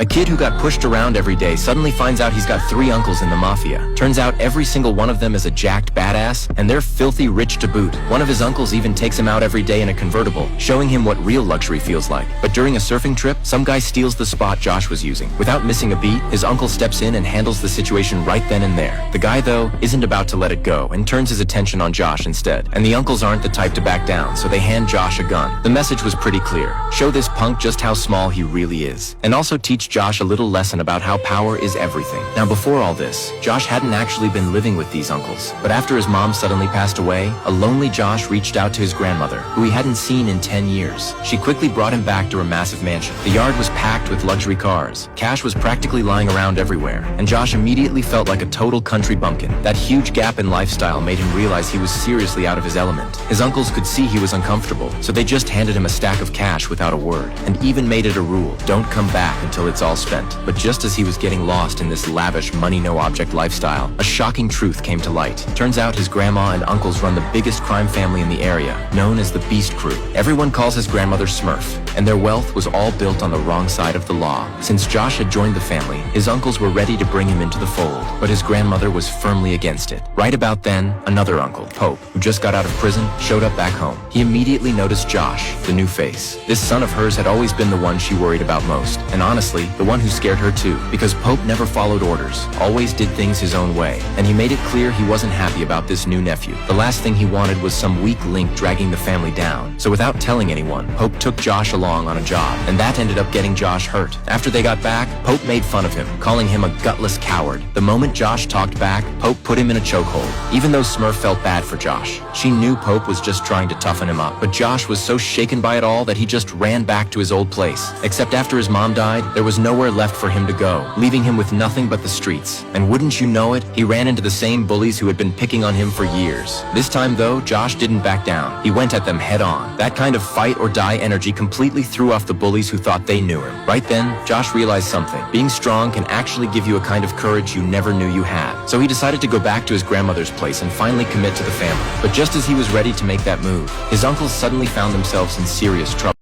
A kid who got pushed around every day suddenly finds out he's got 3 uncles in the mafia. Turns out every single one of them is a jacked badass, and they're filthy rich to boot. One of his uncles even takes him out every day in a convertible, showing him what real luxury feels like. But during a surfing trip, some guy steals the spot Josh was using. Without missing a beat, his uncle steps in and handles the situation right then and there. The guy, though, isn't about to let it go and turns his attention on Josh instead. And the uncles aren't the type to back down, so they hand Josh a gun. The message was pretty clear. Show this punk just how small he really is. And also teach Josh a little lesson about how power is everything. Now, before all this, Josh hadn't actually been living with these uncles. But after his mom suddenly passed away, a lonely Josh reached out to his grandmother, who he hadn't seen in 10 years. She quickly brought him back to her massive mansion. The yard was packed with luxury cars. Cash was practically lying around everywhere. And Josh immediately felt like a total country bumpkin. That huge gap in lifestyle made him realize he was seriously out of his element. His uncles could see he was uncomfortable, so they just handed him a stack of cash without a word, and even made it a rule: don't come back until it's all spent. But just as he was getting lost in this lavish money-no-object lifestyle, a shocking truth came to light. Turns out his grandma and uncles run the biggest crime family in the area, known as the Beast Crew. Everyone calls his grandmother Smurf, and their wealth was all built on the wrong side of the law. Since Josh had joined the family, his uncles were ready to bring him into the fold, but his grandmother was firmly against it. Right about then, another uncle, Pope, who just got out of prison, showed up back home. He immediately noticed Josh, the new face. This son of hers had always been the one she worried about most, and honestly, the one who scared her too, because Pope never followed orders, always did things his own way, and he made it clear he wasn't happy about this new nephew. The last thing he wanted was some weak link dragging the family down. So without telling anyone, Pope took Josh along on a job, and that ended up getting Josh hurt. After they got back, Pope made fun of him, calling him a gutless coward. The moment Josh talked back, Pope put him in a chokehold. Even though Smurf felt bad for Josh, she knew Pope was just trying to toughen him up. But Josh was so shaken by it all that he just ran back to his old place. Except after his mom died, there was nowhere left for him to go, leaving him with nothing but the streets. And wouldn't you know it, he ran into the same bullies who had been picking on him for years. This time though, Josh didn't back down. He went at them head on. That kind of fight or die energy completely threw off the bullies who thought they knew him. Right then, Josh realized something. Being strong can actually give you a kind of courage you never knew you had. So he decided to go back to his grandmother's place and finally commit to the family. But just as he was ready to make that move, his uncles suddenly found themselves in serious trouble.